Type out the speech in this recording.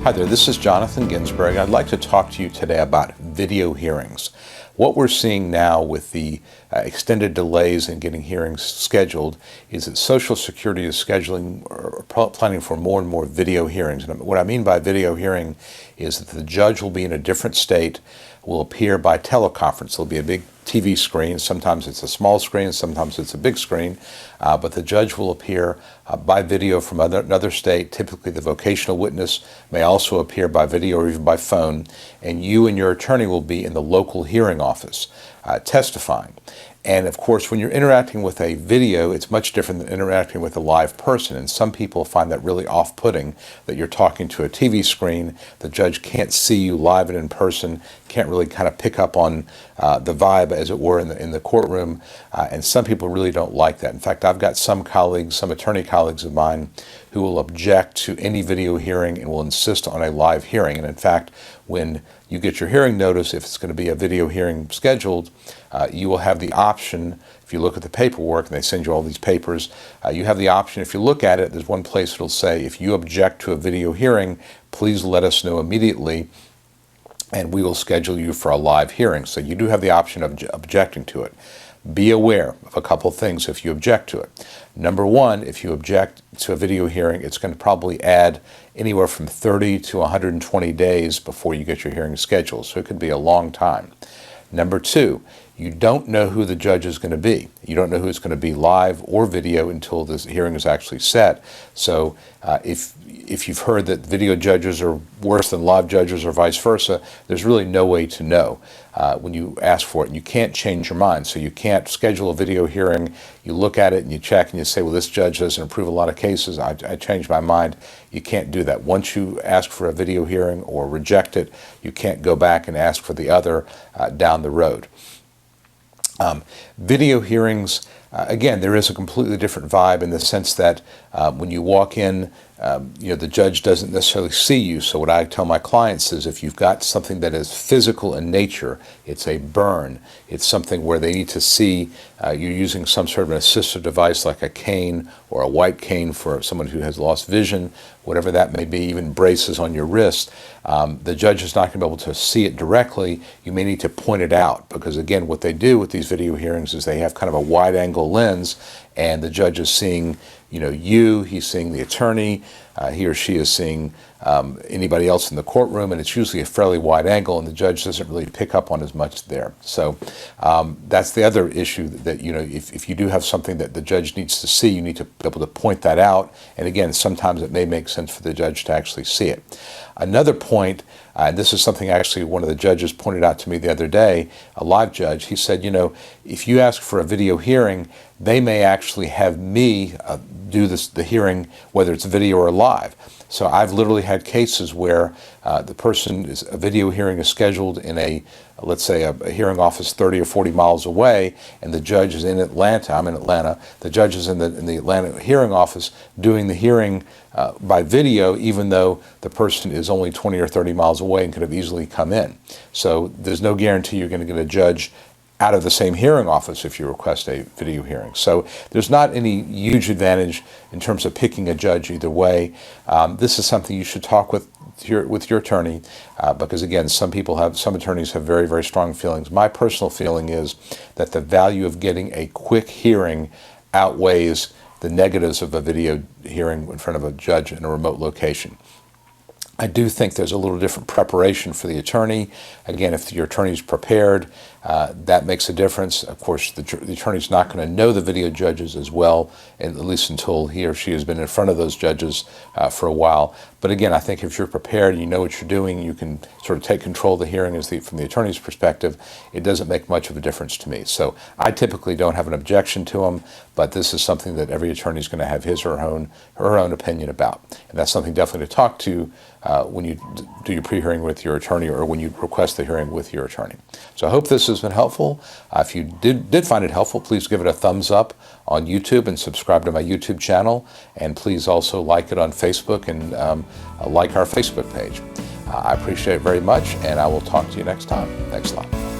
Hi there, this is Jonathan Ginsberg. I'd like to talk to you today about video hearings. What we're seeing now with the extended delays in getting hearings scheduled is that Social Security is scheduling or planning for more and more video hearings. And what I mean by video hearing is that the judge will be in a different state, will appear by teleconference. There'll be a big TV screen. Sometimes it's a small screen, sometimes it's a big screen, but the judge will appear by video from another state. Typically the vocational witness may also appear by video or even by phone, and you and your attorney will be in the local hearing office testifying. And of course, when you're interacting with a video, it's much different than interacting with a live person. And some people find that really off-putting, that you're talking to a TV screen, the judge can't see you live and in person, can't really kind of pick up on the vibe, as it were, in the courtroom. And some people really don't like that. In fact, I've got some colleagues, some attorney colleagues of mine, who will object to any video hearing and will insist on a live hearing. And in fact, when you get your hearing notice, if it's going to be a video hearing scheduled, you will have the option, if you look at the paperwork, and they send you all these papers, you have the option, if you look at it, there's one place it'll say, if you object to a video hearing, please let us know immediately, and we will schedule you for a live hearing. So you do have the option of objecting to it. Be aware of a couple of things if you object to it. Number one, if you object to a video hearing, it's going to probably add anywhere from 30 to 120 days before you get your hearing scheduled. So it could be a long time. Number two, you don't know who the judge is going to be. You don't know who it's going to be live or video until this hearing is actually set. So if you've heard that video judges are worse than live judges or vice versa, there's really no way to know when you ask for it. And you can't change your mind. So you can't schedule a video hearing. You look at it and you check and you say, well, this judge doesn't approve a lot of cases. I changed my mind. You can't do that. Once you ask for a video hearing or reject it, you can't go back and ask for the other down the road. Video hearings, again, there is a completely different vibe in the sense that when you walk in, the judge doesn't necessarily see you. So what I tell my clients is if you've got something that is physical in nature, it's a burn, it's something where they need to see you're using some sort of an assistive device like a cane or a white cane for someone who has lost vision, whatever that may be, even braces on your wrist, the judge is not going to be able to see it directly. You may need to point it out because, again, what they do with these video hearings is they have kind of a wide-angle lens, and the judge is seeing he's seeing the attorney, he or she is seeing anybody else in the courtroom, and it's usually a fairly wide angle, and the judge doesn't really pick up on as much there. So that's the other issue that, if you do have something that the judge needs to see, you need to be able to point that out. And again, sometimes it may make sense for the judge to actually see it. Another point, and this is something actually one of the judges pointed out to me the other day, a live judge, he said, if you ask for a video hearing, they may actually have me do the hearing, whether it's video or live. So I've literally had cases where a video hearing is scheduled in let's say a hearing office 30 or 40 miles away, and the judge is in Atlanta. I'm in Atlanta. The judge is in the Atlanta hearing office doing the hearing by video, even though the person is only 20 or 30 miles away and could have easily come in. So there's no guarantee you're going to get a judge out of the same hearing office if you request a video hearing. So there's not any huge advantage in terms of picking a judge either way. This is something you should talk with your attorney because, again, some attorneys have very, very strong feelings. My personal feeling is that the value of getting a quick hearing outweighs the negatives of a video hearing in front of a judge in a remote location. I do think there's a little different preparation for the attorney. Again, if your attorney's prepared, that makes a difference. Of course, the attorney's not going to know the video judges as well, at least until he or she has been in front of those judges for a while. But again, I think if you're prepared and you know what you're doing, you can sort of take control of the hearing from the attorney's perspective. It doesn't make much of a difference to me. So I typically don't have an objection to them, but this is something that every attorney is going to have his or her own opinion about. And that's something definitely to talk to when you do your pre-hearing with your attorney or when you request the hearing with your attorney. So I hope this has been helpful. If you did find it helpful, please give it a thumbs up on YouTube and subscribe to my YouTube channel. And please also like it on Facebook and like our Facebook page. I appreciate it very much, and I will talk to you next time. Thanks a lot.